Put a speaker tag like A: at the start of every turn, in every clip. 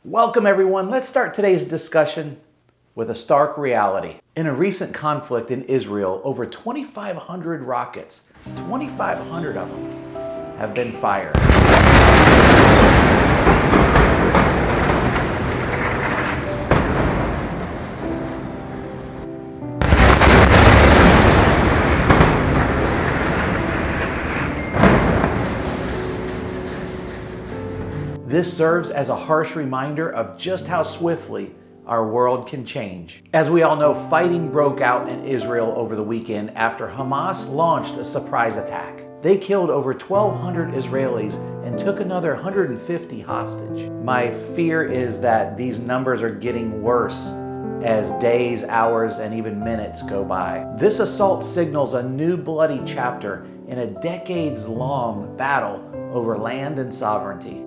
A: Welcome everyone. Let's start today's discussion with a stark reality. In a recent conflict in Israel, over 2,500 rockets, 2,500 of them, have been fired. This serves as a harsh reminder of just how swiftly our world can change. As we all know, fighting broke out in Israel over the weekend after Hamas launched a surprise attack. They killed over 1,200 Israelis and took another 150 hostage. My fear is that these numbers are getting worse as days, hours, and even minutes go by. This assault signals a new bloody chapter in a decades-long battle over land and sovereignty.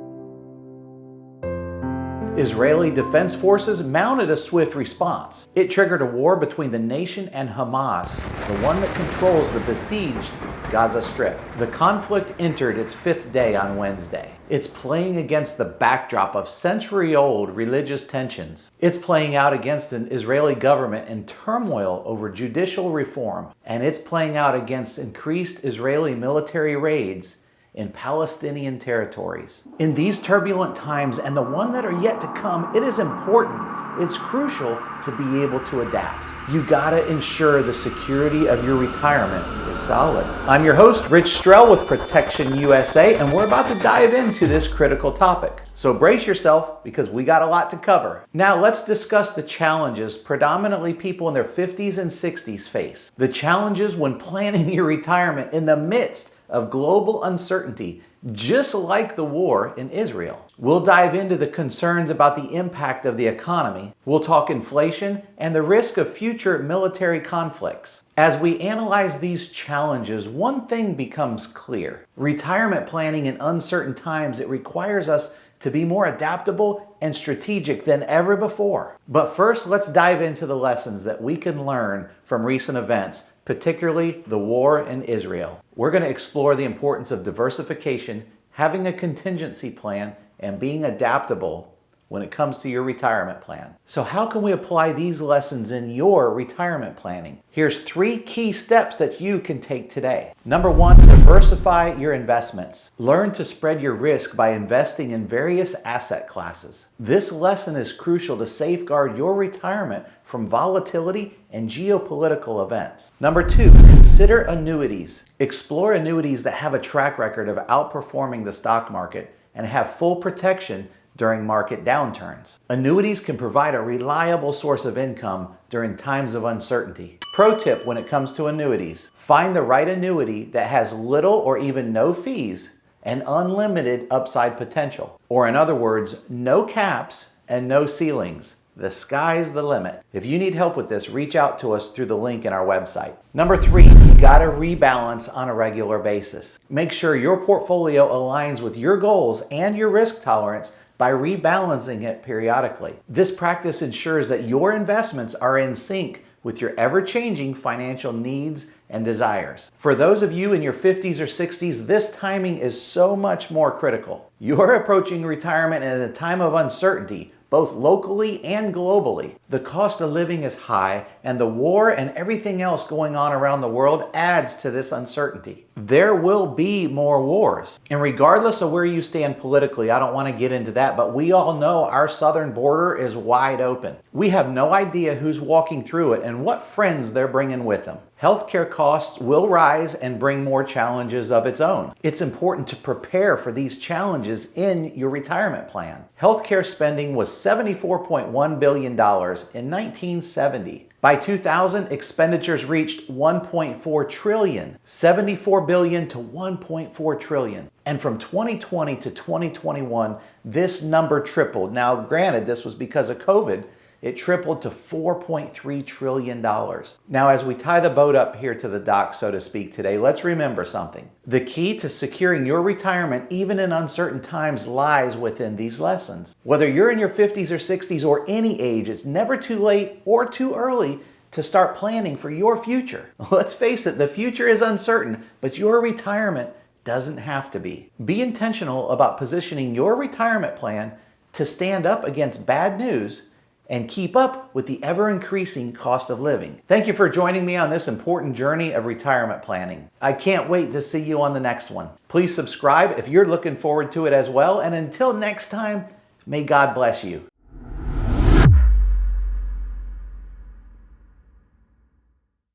A: Israeli Defense Forces mounted a swift response. It triggered a war between the nation and Hamas, the one that controls the besieged Gaza Strip. The conflict entered its fifth day on Wednesday. It's playing against the backdrop of century-old religious tensions. It's playing out against an Israeli government in turmoil over judicial reform, and it's playing out against increased Israeli military raids in Palestinian territories. In these turbulent times, and the one that are yet to come, it is important, it's crucial to be able to adapt. You gotta ensure the security of your retirement is solid. I'm your host, Rich Strehl with Protection USA, and we're about to dive into this critical topic. So brace yourself, because we got a lot to cover. Now let's discuss the challenges predominantly people in their 50s and 60s face. The challenges when planning your retirement in the midst of global uncertainty, just like the war in Israel. We'll dive into the concerns about the impact of the economy. We'll talk inflation and the risk of future military conflicts. As we analyze these challenges, one thing becomes clear. Retirement planning in uncertain times, it requires us to be more adaptable and strategic than ever before. But first, let's dive into the lessons that we can learn from recent events, particularly the war in Israel. We're going to explore the importance of diversification, having a contingency plan, and being adaptable when it comes to your retirement plan. So how can we apply these lessons in your retirement planning? Here's 3 key steps that you can take today. Number 1, diversify your investments. Learn to spread your risk by investing in various asset classes. This lesson is crucial to safeguard your retirement from volatility and geopolitical events. Number 2, consider annuities. Explore annuities that have a track record of outperforming the stock market and have full protection during market downturns. Annuities can provide a reliable source of income during times of uncertainty. Pro tip when it comes to annuities: find the right annuity that has little or even no fees and unlimited upside potential. Or in other words, no caps and no ceilings. The sky's the limit. If you need help with this, reach out to us through the link in our website. Number 3, you gotta rebalance on a regular basis. Make sure your portfolio aligns with your goals and your risk tolerance by rebalancing it periodically. This practice ensures that your investments are in sync with your ever-changing financial needs and desires. For those of you in your 50s or 60s, this timing is so much more critical. You're approaching retirement in a time of uncertainty, both locally and globally. The cost of living is high, and the war and everything else going on around the world adds to this uncertainty. There will be more wars. And regardless of where you stand politically, I don't want to get into that, but we all know our southern border is wide open. We have no idea who's walking through it and what friends they're bringing with them. Healthcare costs will rise and bring more challenges of its own. It's important to prepare for these challenges in your retirement plan. Healthcare spending was $74.1 billion in 1970. By 2000, expenditures reached $1.4 trillion, $74 billion to $1.4 trillion. And from 2020 to 2021, this number tripled. Now, granted, this was because of COVID. It tripled to $4.3 trillion. Now, as we tie the boat up here to the dock, so to speak, today, let's remember something. The key to securing your retirement, even in uncertain times, lies within these lessons. Whether you're in your 50s or 60s or any age, it's never too late or too early to start planning for your future. Let's face it, the future is uncertain, but your retirement doesn't have to be. Be intentional about positioning your retirement plan to stand up against bad news and keep up with the ever-increasing cost of living. Thank you for joining me on this important journey of retirement planning. I can't wait to see you on the next one. Please subscribe if you're looking forward to it as well, and until next time, may God bless you.